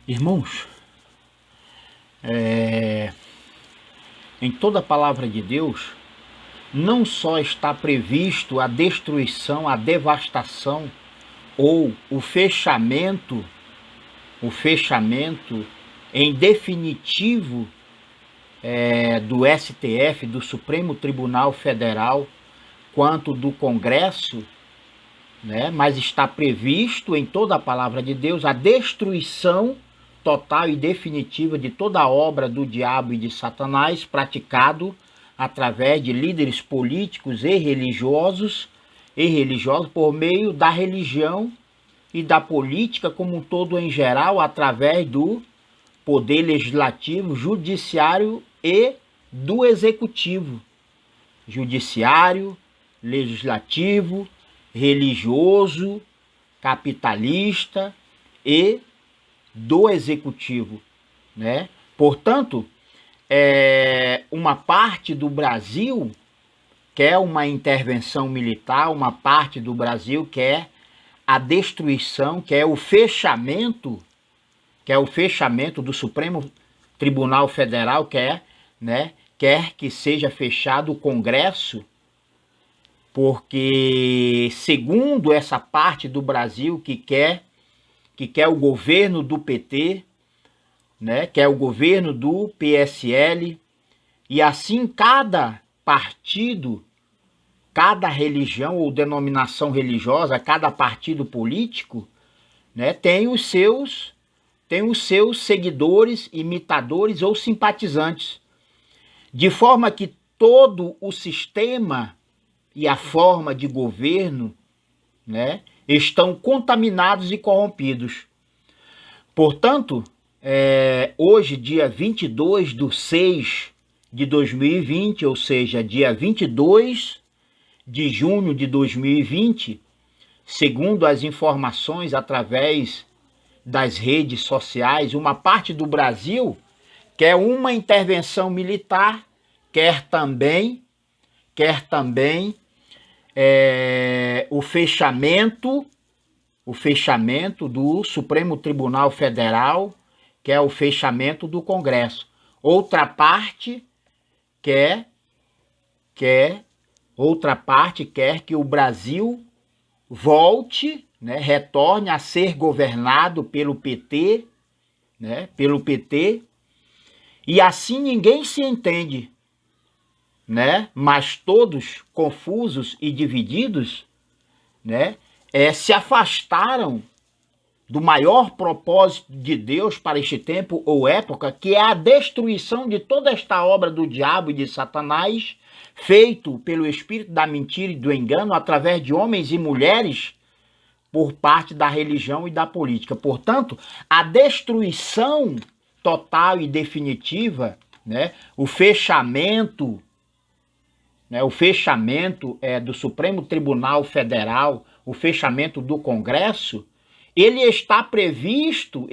Irmãos, em toda a palavra de Deus, não só está previsto a destruição, a devastação ou o fechamento em definitivo do STF, do Supremo Tribunal Federal, quanto do Congresso, né? Mas está previsto em toda a palavra de Deus a destruição total e definitiva de toda a obra do diabo e de Satanás praticado através de líderes políticos e religiosos por meio da religião e da política como um todo em geral, através do poder legislativo, judiciário e do executivo. Judiciário, legislativo, religioso, capitalista e do executivo, né? Portanto, uma parte do Brasil quer uma intervenção militar, uma parte do Brasil quer a destruição, quer o fechamento do Supremo Tribunal Federal, quer que seja fechado o Congresso, porque segundo essa parte do Brasil que quer o governo do PT, né, quer o governo do PSL, e assim cada partido, cada religião ou denominação religiosa, cada partido político, né, tem os seus seguidores, imitadores ou simpatizantes, de forma que todo o sistema e a forma de governo, né, estão contaminados e corrompidos. Portanto, hoje, dia 22/6/2020, ou seja, dia 22 de junho de 2020, segundo as informações através das redes sociais, uma parte do Brasil quer uma intervenção militar, quer também o fechamento do Supremo Tribunal Federal, que é o fechamento do Congresso. Outra parte quer que o Brasil volte, né, retorne a ser governado pelo PT, né, e assim ninguém se entende, né, mas todos confusos e divididos, né, se afastaram do maior propósito de Deus para este tempo ou época, que é a destruição de toda esta obra do diabo e de Satanás, feito pelo espírito da mentira e do engano através de homens e mulheres por parte da religião e da política. Portanto, a destruição total e definitiva, né, o fechamento do Supremo Tribunal Federal, o fechamento do Congresso, ele está previsto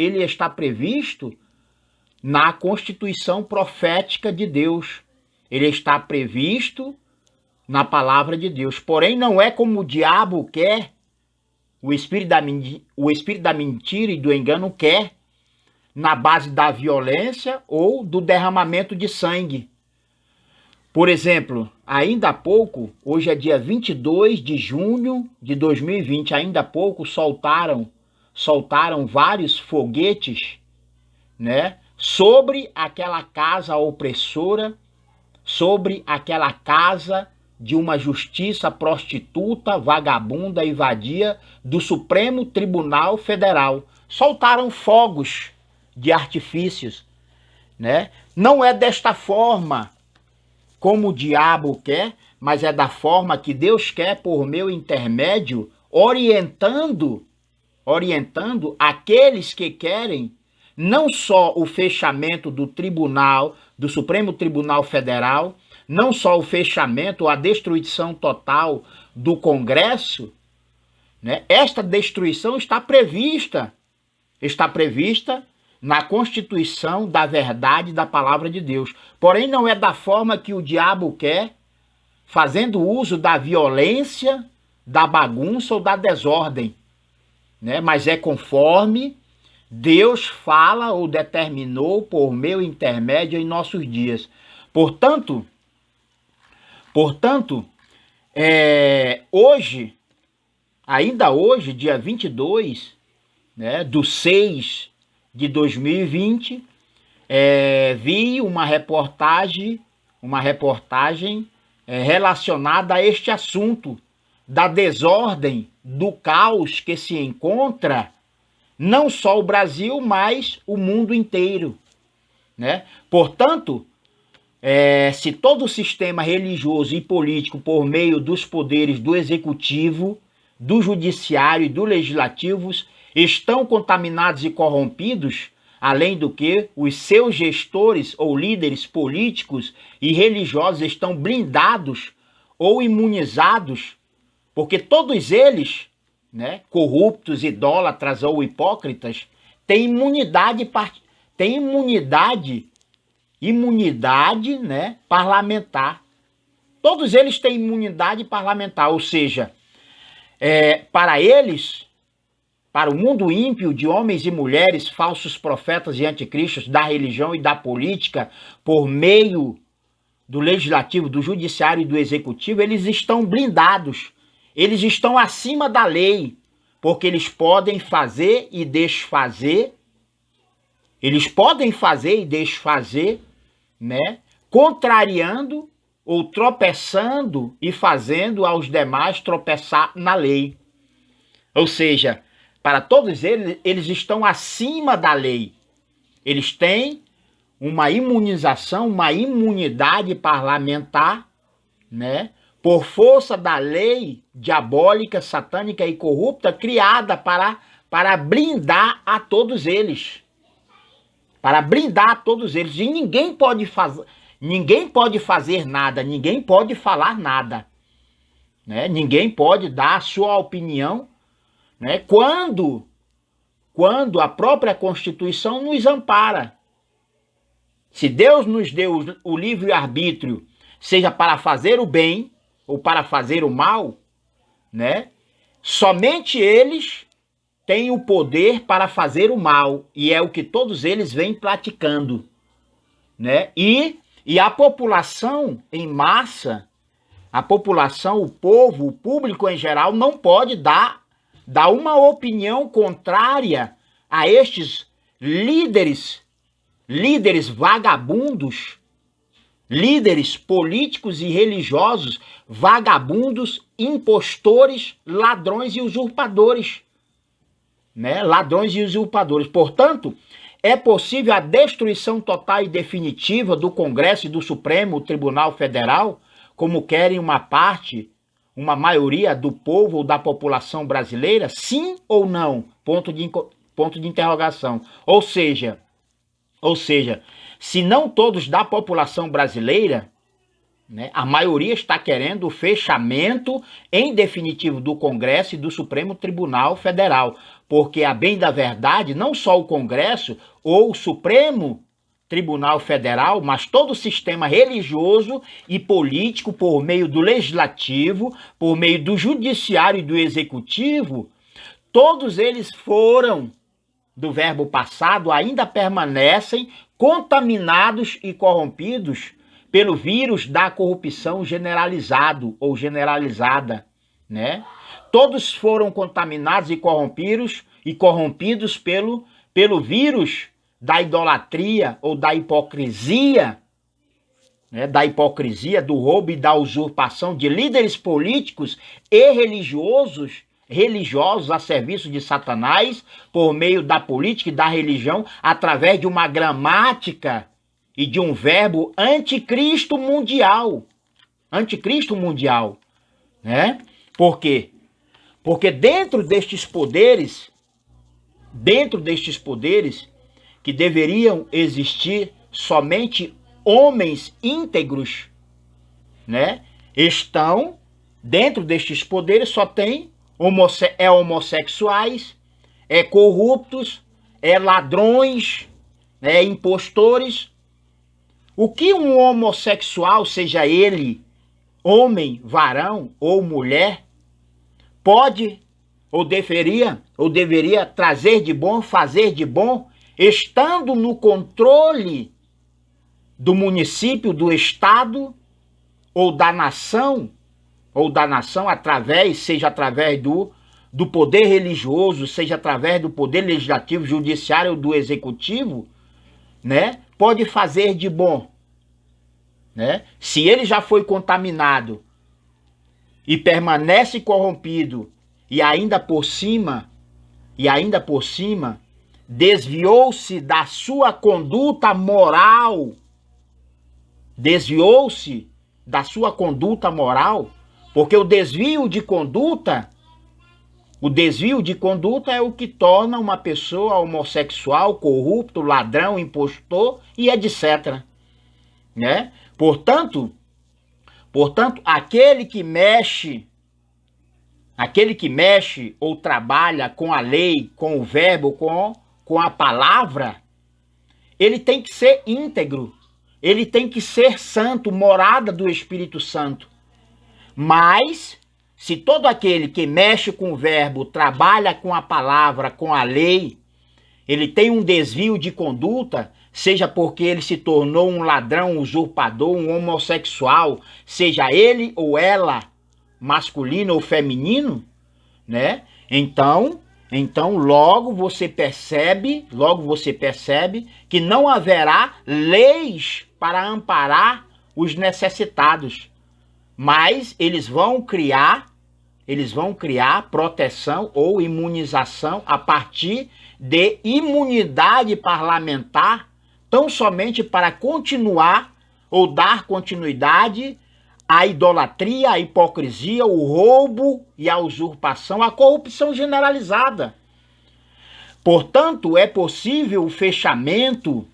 na Constituição Profética de Deus. Ele está previsto na palavra de Deus. Porém, não é como o diabo quer, o espírito da mentira e do engano quer, na base da violência ou do derramamento de sangue. Por exemplo, ainda há pouco, hoje é dia 22 de junho de 2020, ainda há pouco soltaram vários foguetes, né, sobre aquela casa opressora, sobre aquela casa de uma justiça prostituta, vagabunda e vadia do Supremo Tribunal Federal. Soltaram fogos de artifícios, né? Não é desta forma como o diabo quer, mas é da forma que Deus quer por meu intermédio, orientando aqueles que querem não só o fechamento do tribunal, do Supremo Tribunal Federal, não só o fechamento, a destruição total do Congresso, né? Esta destruição está prevista na Constituição da verdade da palavra de Deus. Porém, não é da forma que o diabo quer, fazendo uso da violência, da bagunça ou da desordem, né? Mas é conforme Deus fala ou determinou por meu intermédio em nossos dias. Portanto, hoje, ainda hoje, dia 22, né, do 6 de 2020, vi uma reportagem relacionada a este assunto da desordem, do caos que se encontra não só o Brasil, mas o mundo inteiro, né? Portanto, se todo o sistema religioso e político, por meio dos poderes do executivo, do judiciário e do legislativo, estão contaminados e corrompidos, além do que os seus gestores ou líderes políticos e religiosos estão blindados ou imunizados, porque todos eles, né, corruptos, idólatras ou hipócritas, têm imunidade, né, parlamentar. Todos eles têm imunidade parlamentar, ou seja, para eles, para o mundo ímpio de homens e mulheres, falsos profetas e anticristos da religião e da política, por meio do legislativo, do judiciário e do executivo, eles estão blindados. Eles estão acima da lei, porque eles podem fazer e desfazer. Eles podem fazer e desfazer, né? Contrariando ou tropeçando e fazendo aos demais tropeçar na lei. Ou seja, para todos eles estão acima da lei. Eles têm uma imunização, uma imunidade parlamentar, né? Por força da lei diabólica, satânica e corrupta criada para blindar a todos eles. Para blindar a todos eles. E ninguém pode fazer nada, ninguém pode falar nada, né? Ninguém pode dar a sua opinião, né? Quando a própria Constituição nos ampara. Se Deus nos deu o livre-arbítrio, seja para fazer o bem ou para fazer o mal, né? Somente eles têm o poder para fazer o mal, e é o que todos eles vêm praticando, né? E a população em massa, a população, o povo, o público em geral, não pode dar uma opinião contrária a estes líderes vagabundos, líderes políticos e religiosos, vagabundos, impostores, ladrões e usurpadores, né? Ladrões e usurpadores. Portanto, é possível a destruição total e definitiva do Congresso e do Supremo Tribunal Federal, como querem uma maioria do povo ou da população brasileira? Sim ou não? Ponto de interrogação. Ou seja, se não todos da população brasileira, né, a maioria está querendo o fechamento em definitivo do Congresso e do Supremo Tribunal Federal, porque, a bem da verdade, não só o Congresso ou o Supremo Tribunal Federal, mas todo o sistema religioso e político, por meio do Legislativo, por meio do Judiciário e do Executivo, todos eles foram, do verbo passado, ainda permanecem contaminados e corrompidos pelo vírus da corrupção generalizado ou generalizada, né? Todos foram contaminados e corrompidos pelo vírus da idolatria ou da hipocrisia, né? Da hipocrisia, do roubo e da usurpação de líderes políticos e religiosos a serviço de Satanás, por meio da política e da religião, através de uma gramática e de um verbo anticristo mundial. Anticristo mundial, né? Por quê? Porque dentro destes poderes que deveriam existir somente homens íntegros, né? Estão dentro destes poderes, só tem homossexuais, corruptos, ladrões, impostores. O que um homossexual, seja ele homem, varão ou mulher, pode ou deveria trazer de bom, fazer de bom, estando no controle do município, do estado ou da nação, seja através do poder religioso, seja através do poder legislativo, judiciário ou do executivo, né? Pode fazer de bom, né? Se ele já foi contaminado e permanece corrompido e ainda por cima, desviou-se da sua conduta moral, porque o desvio de conduta é o que torna uma pessoa homossexual, corrupto, ladrão, impostor e etc. Né? Portanto, aquele que mexe ou trabalha com a lei, com o verbo, com a palavra, ele tem que ser íntegro, ele tem que ser santo, morada do Espírito Santo. Mas, se todo aquele que mexe com o verbo, trabalha com a palavra, com a lei, ele tem um desvio de conduta, seja porque ele se tornou um ladrão, um usurpador, um homossexual, seja ele ou ela masculino ou feminino, né? Então logo você percebe que não haverá leis para amparar os necessitados, mas eles vão criar proteção ou imunização a partir de imunidade parlamentar, tão somente para continuar ou dar continuidade à idolatria, à hipocrisia, o roubo e a usurpação, a corrupção generalizada. Portanto, é possível o fechamento,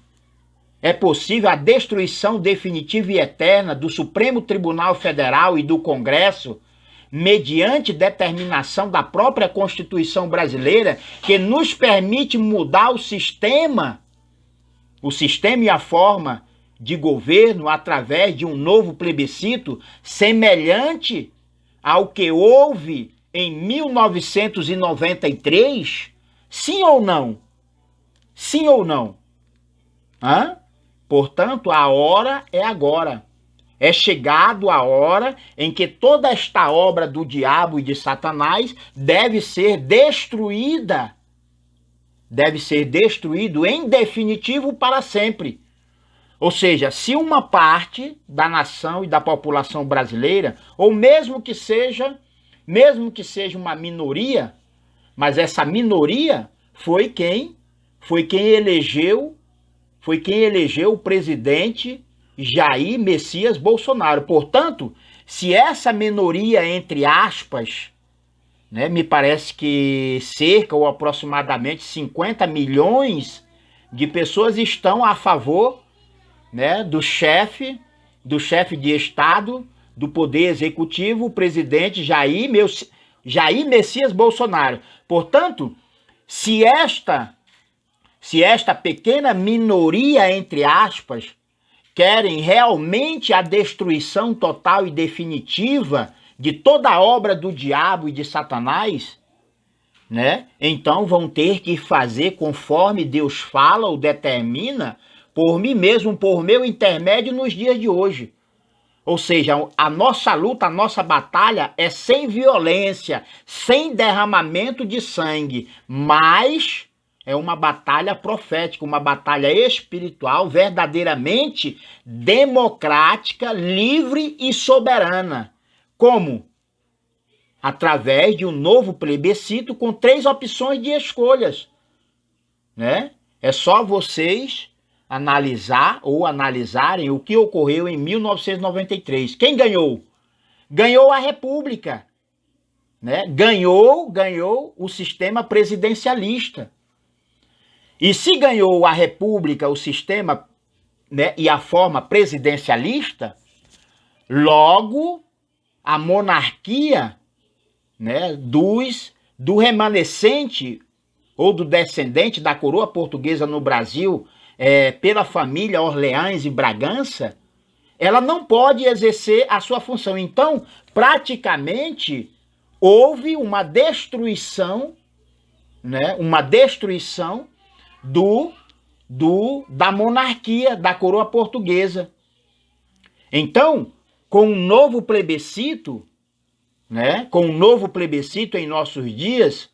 é possível a destruição definitiva e eterna do Supremo Tribunal Federal e do Congresso, mediante determinação da própria Constituição brasileira, que nos permite mudar o sistema e a forma de governo através de um novo plebiscito semelhante ao que houve em 1993? Sim ou não? Sim ou não? Portanto, a hora é agora. É chegado a hora em que toda esta obra do diabo e de Satanás deve ser destruída. Deve ser destruído em definitivo para sempre. Ou seja, se uma parte da nação e da população brasileira, ou mesmo que seja uma minoria, mas essa minoria foi quem elegeu o presidente Jair Messias Bolsonaro. Portanto, se essa minoria, entre aspas, né, me parece que cerca ou aproximadamente 50 milhões de pessoas estão a favor, né, do chefe de Estado, do Poder Executivo, o presidente Jair Messias Bolsonaro. Portanto, se esta pequena minoria, entre aspas, querem realmente a destruição total e definitiva de toda a obra do diabo e de Satanás, né? Então vão ter que fazer conforme Deus fala ou determina, por mim mesmo, por meu intermédio nos dias de hoje. Ou seja, a nossa luta, a nossa batalha é sem violência, sem derramamento de sangue, mas é uma batalha profética, uma batalha espiritual, verdadeiramente democrática, livre e soberana. Como? Através de um novo plebiscito com 3 opções de escolhas, né? É só vocês analisarem o que ocorreu em 1993. Quem ganhou? Ganhou a República, né? Ganhou o sistema presidencialista. E se ganhou a República, o sistema, né, e a forma presidencialista, logo a monarquia, né, do remanescente ou do descendente da coroa portuguesa no Brasil, pela família Orleans e Bragança, ela não pode exercer a sua função. Então, praticamente, houve uma destruição, né? Uma destruição da monarquia, da coroa portuguesa. Então, com um novo plebiscito, né? Com um novo plebiscito em nossos dias,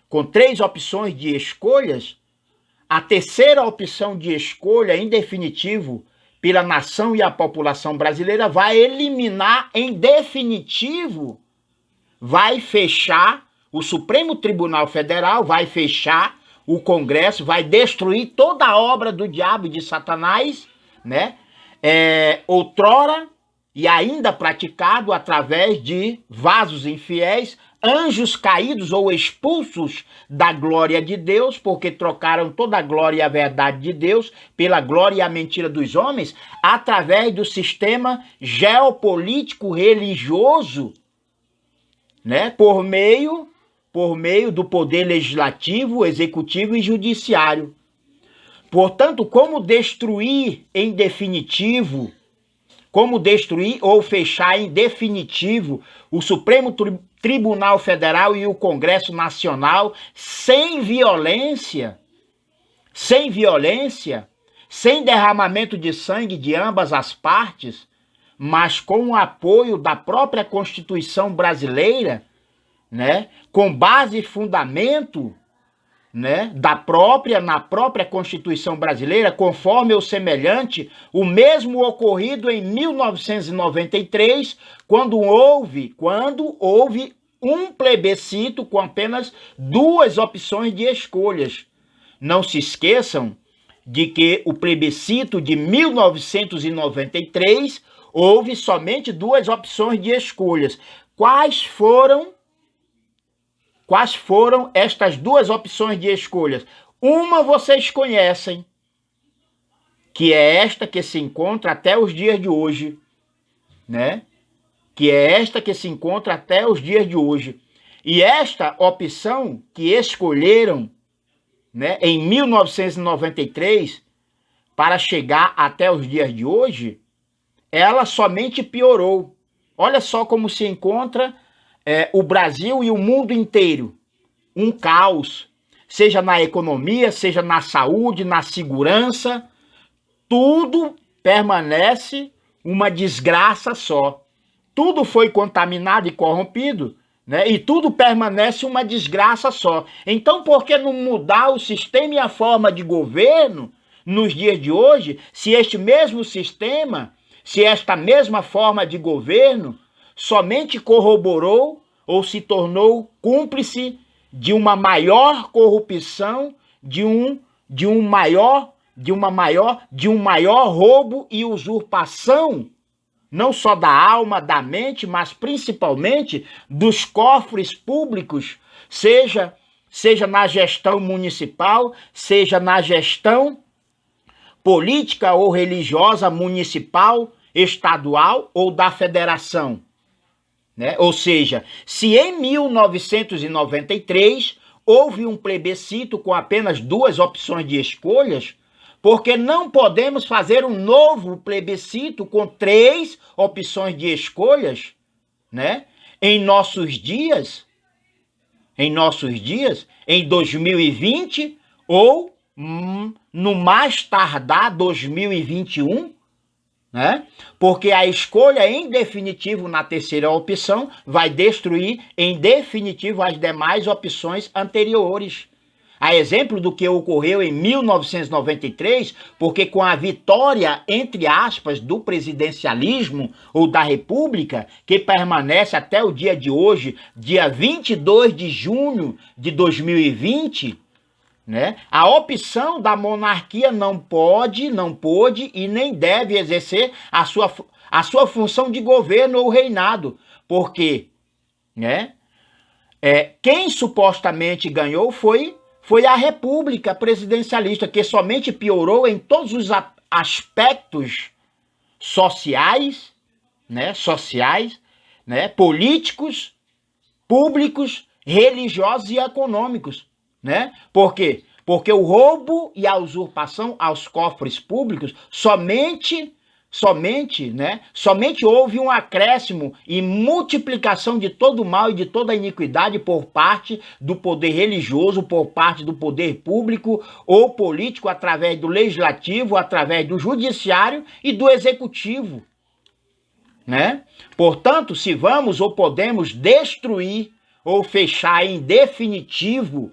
com 3 opções de escolhas, a terceira opção de escolha, em definitivo, pela nação e a população brasileira, vai eliminar, em definitivo, vai fechar o Supremo Tribunal Federal, vai fechar o Congresso, vai destruir toda a obra do diabo e de Satanás, né? Outrora e ainda praticado através de vasos infiéis, anjos caídos ou expulsos da glória de Deus, porque trocaram toda a glória e a verdade de Deus pela glória e a mentira dos homens, através do sistema geopolítico religioso, né? Por meio do poder legislativo, executivo e judiciário. Portanto, como destruir em definitivo, como destruir ou fechar em definitivo o Supremo Tribunal Federal e o Congresso Nacional sem violência, sem derramamento de sangue de ambas as partes, mas com o apoio da própria Constituição brasileira, né, com base e fundamento, né, na própria Constituição brasileira, conforme ou semelhante, o mesmo ocorrido em 1993, quando houve um plebiscito com apenas 2 opções de escolhas. Não se esqueçam de que o plebiscito de 1993 houve somente 2 opções de escolhas. Quais foram estas 2 opções de escolhas? Uma vocês conhecem, que é esta que se encontra até os dias de hoje, né? Que é esta que se encontra até os dias de hoje. E esta opção que escolheram, né, em 1993, para chegar até os dias de hoje, ela somente piorou. Olha só como se encontra o Brasil e o mundo inteiro. Um caos, seja na economia, seja na saúde, na segurança, tudo permanece uma desgraça só. Tudo foi contaminado e corrompido, né? E tudo permanece uma desgraça só. Então, por que não mudar o sistema e a forma de governo nos dias de hoje, se este mesmo sistema, se esta mesma forma de governo somente corroborou ou se tornou cúmplice de uma maior corrupção, de um maior roubo e usurpação, não só da alma, da mente, mas principalmente dos cofres públicos, seja na gestão municipal, seja na gestão política ou religiosa municipal, estadual ou da federação, né? Ou seja, se em 1993 houve um plebiscito com apenas 2 opções de escolhas, porque não podemos fazer um novo plebiscito com 3 opções de escolhas, né? Em nossos dias, em 2020 ou no mais tardar 2021, né? Porque a escolha em definitivo na terceira opção vai destruir em definitivo as demais opções anteriores. A exemplo do que ocorreu em 1993, porque com a vitória, entre aspas, do presidencialismo ou da república, que permanece até o dia de hoje, dia 22 de junho de 2020, né? A opção da monarquia não pôde e nem deve exercer a sua função de governo ou reinado, porque, né, quem supostamente ganhou foi a república presidencialista, que somente piorou em todos os aspectos sociais, né, políticos, públicos, religiosos e econômicos. Né? Por quê? Porque o roubo e a usurpação aos cofres públicos somente somente houve um acréscimo e multiplicação de todo o mal e de toda a iniquidade por parte do poder religioso, por parte do poder público ou político, através do legislativo, através do judiciário e do executivo, né? Portanto, se vamos ou podemos destruir ou fechar em definitivo,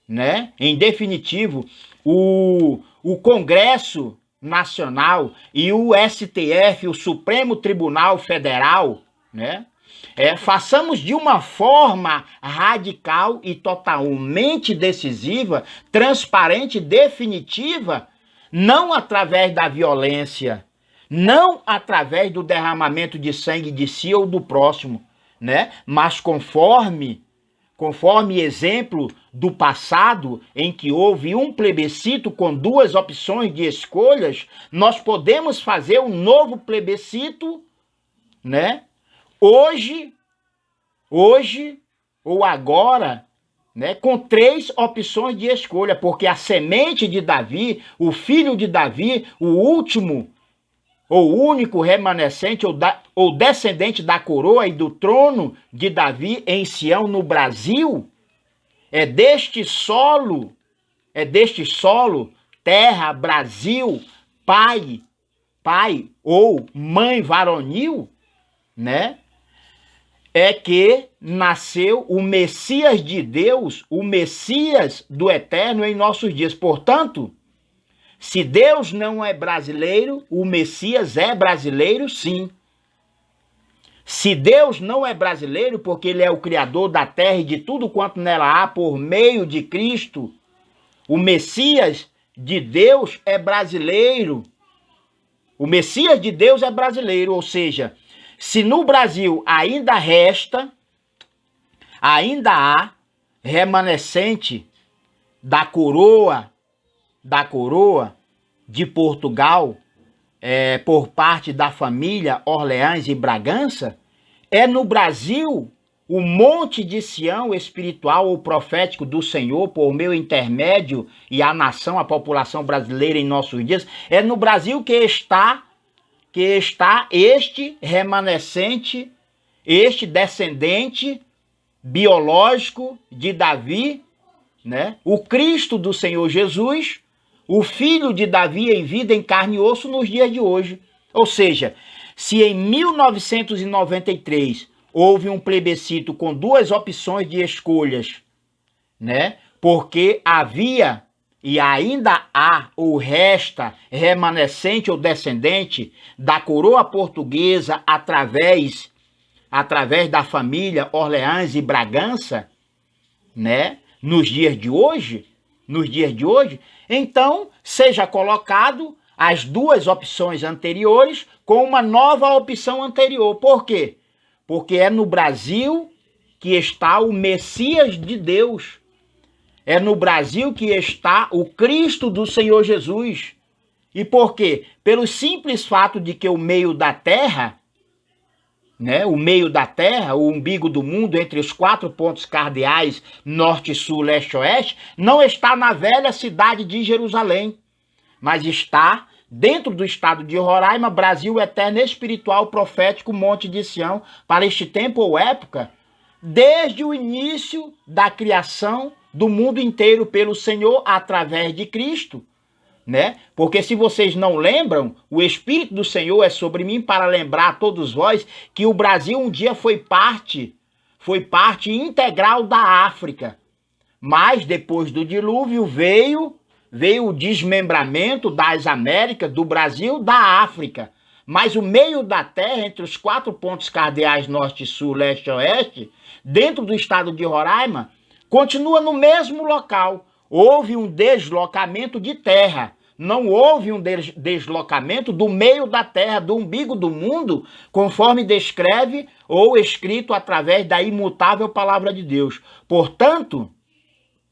né? Em definitivo, o Congresso Nacional e o STF, o Supremo Tribunal Federal, né? Façamos de uma forma radical e totalmente decisiva, transparente e definitiva, não através da violência, não através do derramamento de sangue de si ou do próximo, né? Mas conforme exemplo do passado, em que houve um plebiscito com duas opções de escolhas, nós podemos fazer um novo plebiscito, né? Hoje ou agora, né? Com 3 opções de escolha, porque a semente de Davi, o filho de Davi, o último ou único remanescente ou descendente da coroa e do trono de Davi em Sião, no Brasil, é deste solo, terra, Brasil, pai ou mãe varonil, né? É que nasceu o Messias de Deus, o Messias do Eterno em nossos dias. Portanto, se Deus não é brasileiro, o Messias é brasileiro, sim. Se Deus não é brasileiro, porque ele é o Criador da terra e de tudo quanto nela há, por meio de Cristo, o Messias de Deus é brasileiro. O Messias de Deus é brasileiro, ou seja, se no Brasil ainda há remanescente da coroa de Portugal, por parte da família Orleans e Bragança, é no Brasil o monte de Sião espiritual ou profético do Senhor, por meu intermédio, e a nação, a população brasileira em nossos dias, é no Brasil que está este remanescente, este descendente biológico de Davi, né? O Cristo do Senhor Jesus, o filho de Davi em vida, em carne e osso nos dias de hoje. Ou seja, se em 1993 houve um plebiscito com 2 opções de escolhas, né? Porque havia e ainda há ou resta remanescente ou descendente da coroa portuguesa através da família Orleans e Bragança, né? Nos dias de hoje, então seja colocado as 2 opções anteriores com uma nova opção anterior. Por quê? Porque é no Brasil que está o Messias de Deus. É no Brasil que está o Cristo do Senhor Jesus. E por quê? Pelo simples fato de que o meio da terra, né, o umbigo do mundo, entre os 4 pontos cardeais, norte, sul, leste, oeste, não está na velha cidade de Jerusalém, mas está dentro do estado de Roraima, Brasil eterno, espiritual, profético, monte de Sião, para este tempo ou época, desde o início da criação do mundo inteiro pelo Senhor, através de Cristo, né? Porque se vocês não lembram, o Espírito do Senhor é sobre mim para lembrar a todos vós que o Brasil um dia foi parte integral da África. Mas depois do dilúvio veio o desmembramento das Américas, do Brasil, da África. Mas o meio da terra, entre os 4 pontos cardeais norte, sul, leste e oeste, dentro do estado de Roraima, continua no mesmo local. Houve um deslocamento de terra. Não houve um deslocamento do meio da terra, do umbigo do mundo, conforme descreve ou escrito através da imutável palavra de Deus. Portanto,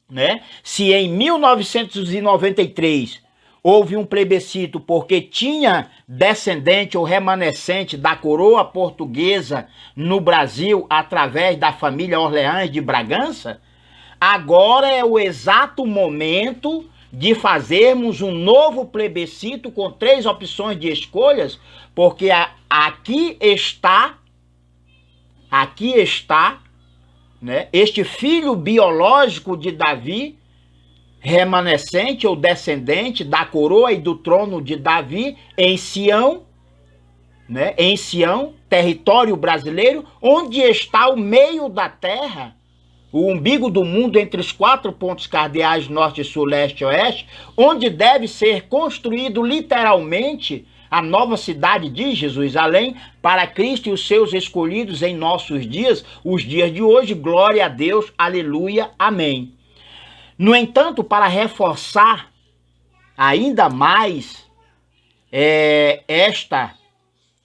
né, se em 1993 houve um plebiscito porque tinha descendente ou remanescente da coroa portuguesa no Brasil através da família Orleans de Bragança, agora é o exato momento de fazermos um novo plebiscito com 3 opções de escolhas, porque aqui está, né, este filho biológico de Davi, remanescente ou descendente da coroa e do trono de Davi em Sião, né, em Sião, território brasileiro, onde está o meio da terra, o umbigo do mundo entre os 4 pontos cardeais norte, sul, leste e oeste, onde deve ser construído literalmente a nova cidade de Jerusalém para Cristo e os seus escolhidos em nossos dias, os dias de hoje. Glória a Deus, aleluia, amém. No entanto, para reforçar ainda mais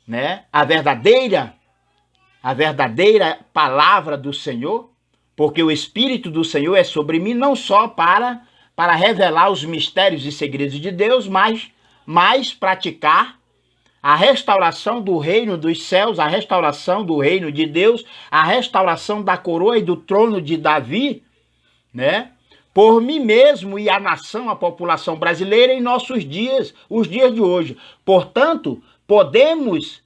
né, a verdadeira palavra do Senhor, porque o Espírito do Senhor é sobre mim não só para revelar os mistérios e segredos de Deus, mas praticar a restauração do reino dos céus, a restauração do reino de Deus, a restauração da coroa e do trono de Davi, né? Por mim mesmo e a nação, a população brasileira em nossos dias, os dias de hoje. Portanto, podemos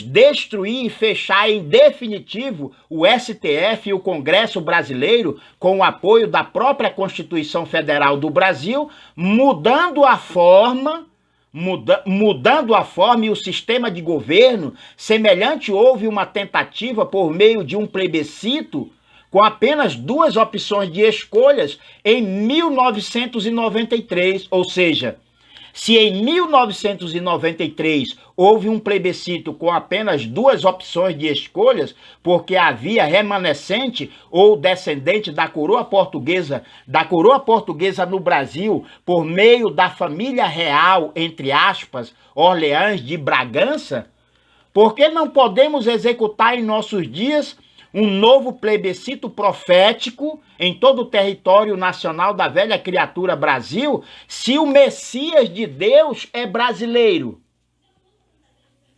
destruir e fechar em definitivo o STF e o Congresso brasileiro com o apoio da própria Constituição Federal do Brasil, mudando a forma e o sistema de governo. Semelhante houve uma tentativa por meio de um plebiscito com apenas 2 opções de escolhas em 1993, ou seja, se em 1993 houve um plebiscito com apenas 2 opções de escolhas, porque havia remanescente ou descendente da coroa portuguesa no Brasil, por meio da família real, entre aspas, Orleans de Bragança, por que não podemos executar em nossos dias um novo plebiscito profético em todo o território nacional da velha criatura Brasil, se o Messias de Deus é brasileiro?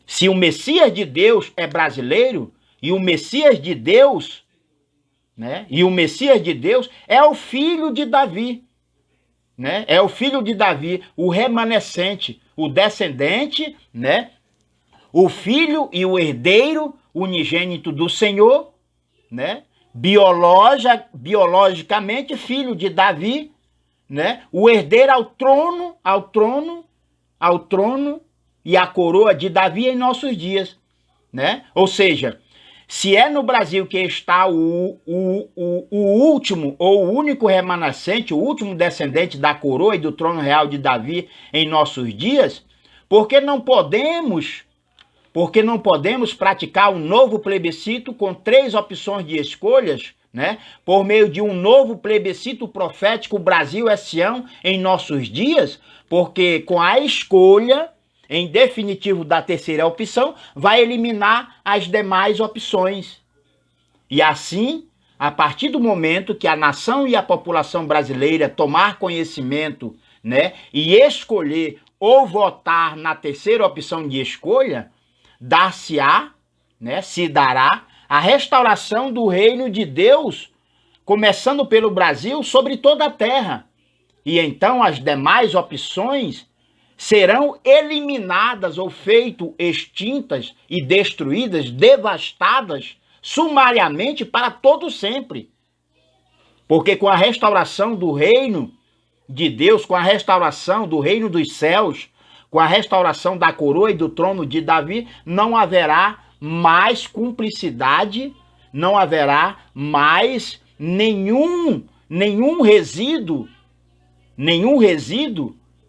Se o Messias de Deus é brasileiro, e o Messias de Deus, né? E o Messias de Deus é o filho de Davi, né? É o filho de Davi, o remanescente, o descendente, né? O filho e o herdeiro unigênito do Senhor, né? Biologicamente filho de Davi, né? O herdeiro ao trono e a coroa de Davi em nossos dias, né? Ou seja, se é no Brasil que está o último ou o único remanescente, o último descendente da coroa e do trono real de Davi em nossos dias, por que não podemos praticar um novo plebiscito com 3 opções de escolhas, né? Por meio de um novo plebiscito profético, Brasil é Sião em nossos dias, porque com a escolha, em definitivo, da terceira opção, vai eliminar as demais opções. E assim, a partir do momento que a nação e a população brasileira tomar conhecimento, né, e escolher ou votar na terceira opção de escolha, dar-se-á, né, se dará a restauração do reino de Deus, começando pelo Brasil, sobre toda a terra. E então as demais opções serão eliminadas ou feito extintas e destruídas, devastadas, sumariamente para todo sempre. Porque com a restauração do reino de Deus, com a restauração do reino dos céus, com a restauração da coroa e do trono de Davi, não haverá mais cumplicidade, não haverá mais nenhum resíduo,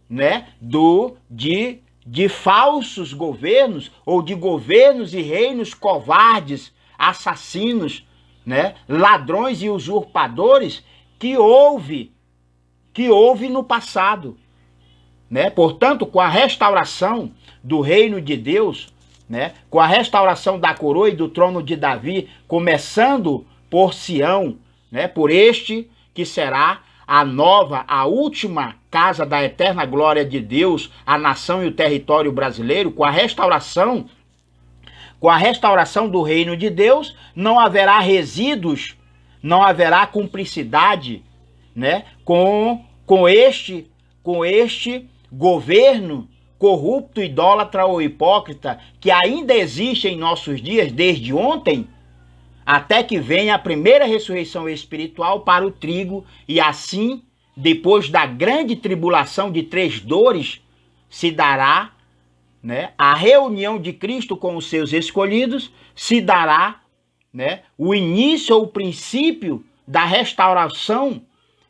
né, de falsos governos ou de governos e reinos covardes, assassinos, né, ladrões e usurpadores que houve no passado. Né? Portanto, com a restauração do reino de Deus, né? Com a restauração da coroa e do trono de Davi, começando por Sião, né? Por este que será a última casa da eterna glória de Deus, a nação e o território brasileiro, com a restauração do reino de Deus, não haverá resíduos, não haverá cumplicidade, né? Com com este governo corrupto, idólatra ou hipócrita que ainda existe em nossos dias desde ontem, até que venha a primeira ressurreição espiritual para o trigo, e assim, depois da grande tribulação de 3 dores, se dará, né, a reunião de Cristo com os seus escolhidos, se dará, né, o início ou o princípio da restauração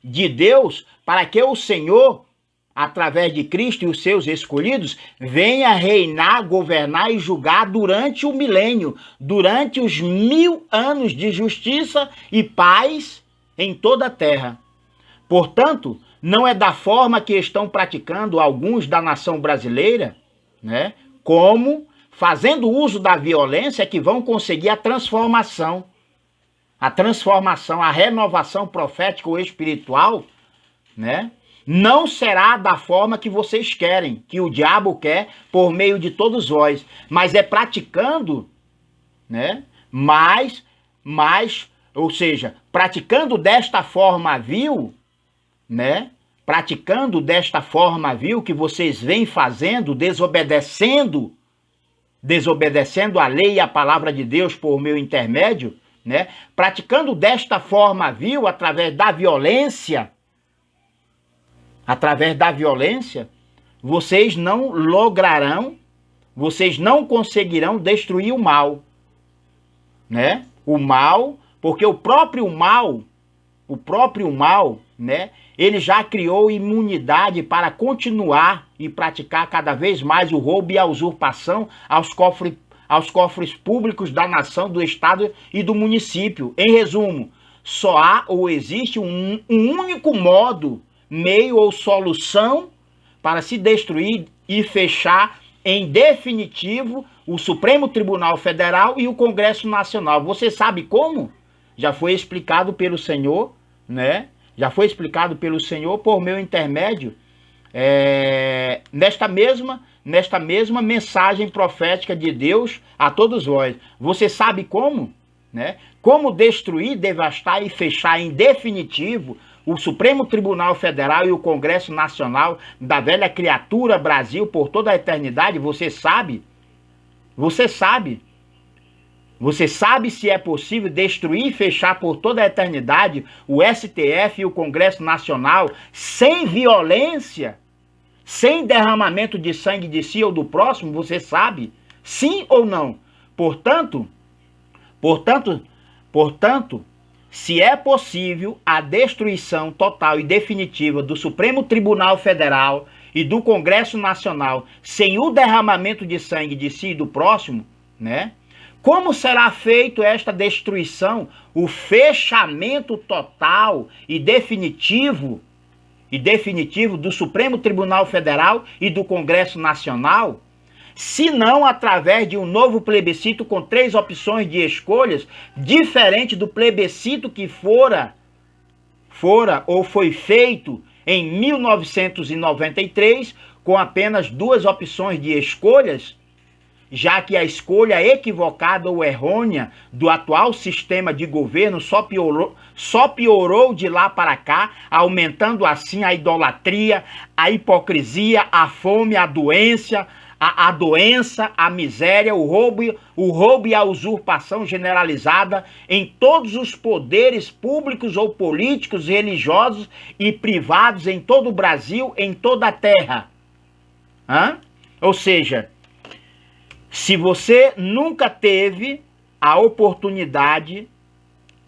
de Deus, para que o Senhor, através de Cristo e os seus escolhidos, venha reinar, governar e julgar durante o milênio, durante os 1000 anos de justiça e paz em toda a terra. Portanto, não é da forma que estão praticando alguns da nação brasileira, né, como fazendo uso da violência, que vão conseguir a transformação, a renovação profética ou espiritual, né? Não será da forma que vocês querem, que o diabo quer por meio de todos vós, mas é praticando, né? Ou seja, praticando desta forma vil, né? Praticando desta forma vil que vocês vêm fazendo, desobedecendo a lei e a palavra de Deus por meu intermédio, né? Praticando desta forma vil, através da violência, vocês não lograrão, vocês não conseguirão destruir o mal, né? O mal, porque o próprio mal, né? Ele já criou imunidade para continuar e praticar cada vez mais o roubo e a usurpação aos cofres públicos da nação, do estado e do município. Em resumo, só há ou existe um único modo, meio ou solução para se destruir e fechar em definitivo o Supremo Tribunal Federal e o Congresso Nacional. Você sabe como? Já foi explicado pelo Senhor, né? Já foi explicado pelo Senhor por meu intermédio, nesta mesma mensagem profética de Deus a todos vós. Você sabe como? Né? Como destruir, devastar e fechar em definitivo o Supremo Tribunal Federal e o Congresso Nacional da velha criatura Brasil por toda a eternidade? Você sabe? Você sabe? Você sabe se é possível destruir e fechar por toda a eternidade o STF e o Congresso Nacional sem violência, sem derramamento de sangue de si ou do próximo? Você sabe? Sim ou não? Portanto, se é possível a destruição total e definitiva do Supremo Tribunal Federal e do Congresso Nacional sem o derramamento de sangue de si e do próximo, né? Como será feito esta destruição, o fechamento total e definitivo do Supremo Tribunal Federal e do Congresso Nacional, se não através de um novo plebiscito com 3 opções de escolhas, diferente do plebiscito que fora ou foi feito em 1993, com apenas 2 opções de escolhas, já que a escolha equivocada ou errônea do atual sistema de governo só piorou de lá para cá, aumentando assim a idolatria, a hipocrisia, a fome, a doença, a miséria, o roubo e a usurpação generalizada em todos os poderes públicos ou políticos, religiosos e privados em todo o Brasil, em toda a terra. Ou seja, se você nunca teve a oportunidade,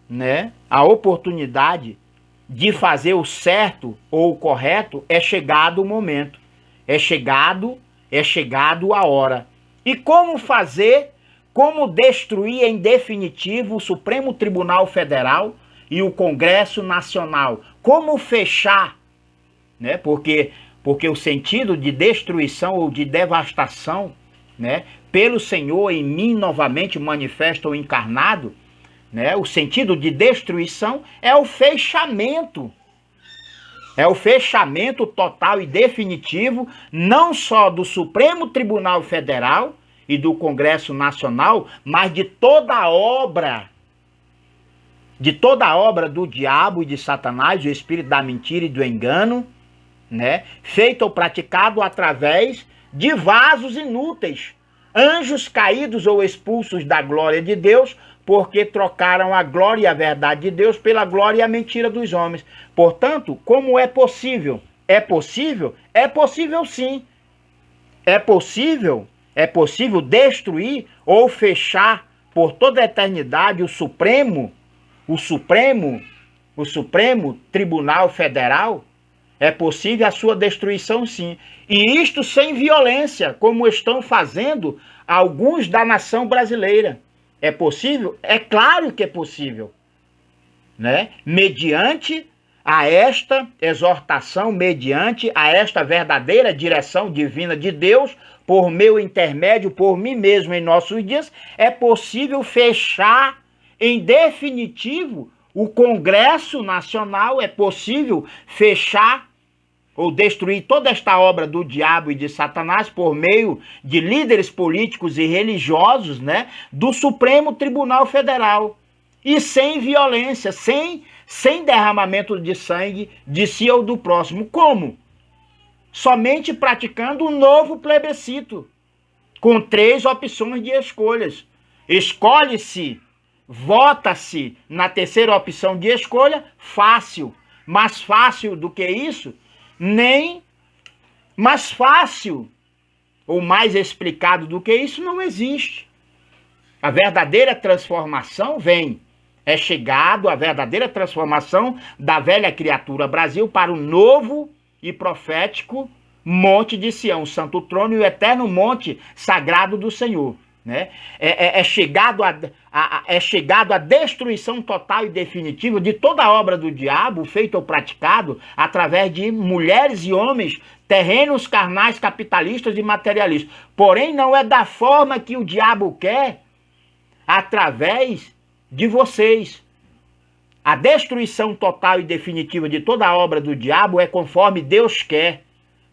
né, de fazer o certo ou o correto, é chegado o momento, é chegado a hora. E como fazer, como destruir em definitivo o Supremo Tribunal Federal e o Congresso Nacional? Como fechar, né? Porque o sentido de destruição ou de devastação, né, pelo Senhor em mim novamente manifesto ou encarnado, né, o sentido de destruição é o fechamento. É o fechamento total e definitivo, não só do Supremo Tribunal Federal e do Congresso Nacional, mas de toda a obra do diabo e de Satanás, o espírito da mentira e do engano, né? Feito ou praticado através de vasos inúteis, anjos caídos ou expulsos da glória de Deus, porque trocaram a glória e a verdade de Deus pela glória e a mentira dos homens. Portanto, como é possível? É possível? É possível sim. É possível destruir ou fechar por toda a eternidade o Supremo Tribunal Federal? É possível a sua destruição, sim. E isto sem violência, como estão fazendo alguns da nação brasileira. É possível? É claro que é possível, né? Mediante a esta exortação, mediante a esta verdadeira direção divina de Deus, por meu intermédio, por mim mesmo em nossos dias, é possível fechar em definitivo o Congresso Nacional, é possível fechar ou destruir toda esta obra do diabo e de Satanás por meio de líderes políticos e religiosos, né, do Supremo Tribunal Federal. E sem violência, sem derramamento de sangue de si ou do próximo. Como? Somente praticando um novo plebiscito, com 3 opções de escolhas. Escolhe-se, vota-se na terceira opção de escolha, fácil. Mais fácil do que isso? Nem mais fácil ou mais explicado do que isso não existe. A verdadeira transformação vem. É chegado a verdadeira transformação da velha criatura Brasil para o novo e profético Monte de Sião, o Santo Trono e o eterno monte sagrado do Senhor. Né? É chegado a destruição total e definitiva de toda a obra do diabo, feito ou praticado através de mulheres e homens terrenos, carnais, capitalistas e materialistas. Porém, não é da forma que o diabo quer, através de vocês. A destruição total e definitiva de toda a obra do diabo é conforme Deus quer,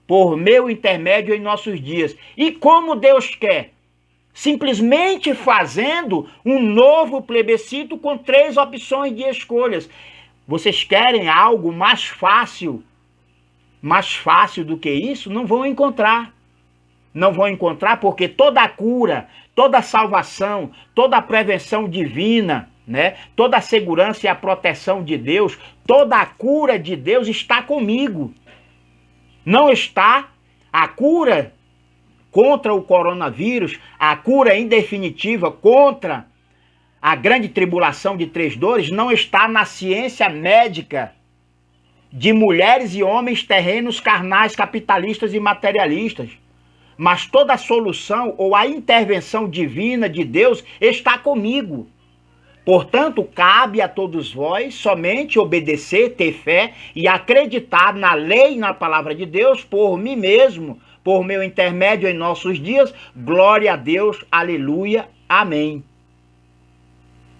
por meu intermédio em nossos dias. E como Deus quer? Simplesmente fazendo um novo plebiscito com 3 opções de escolhas. Vocês querem algo mais fácil do que isso? Não vão encontrar. Não vão encontrar porque toda a cura, toda a salvação, toda a prevenção divina, né? Toda a segurança e a proteção de Deus, toda a cura de Deus está comigo. Não está a cura contra o coronavírus, a cura em definitiva contra a grande tribulação de 3 dores, não está na ciência médica de mulheres e homens terrenos, carnais, capitalistas e materialistas. Mas toda a solução ou a intervenção divina de Deus está comigo. Portanto, cabe a todos vós somente obedecer, ter fé e acreditar na lei e na palavra de Deus por mim mesmo, por meu intermédio em nossos dias. Glória a Deus, aleluia, amém.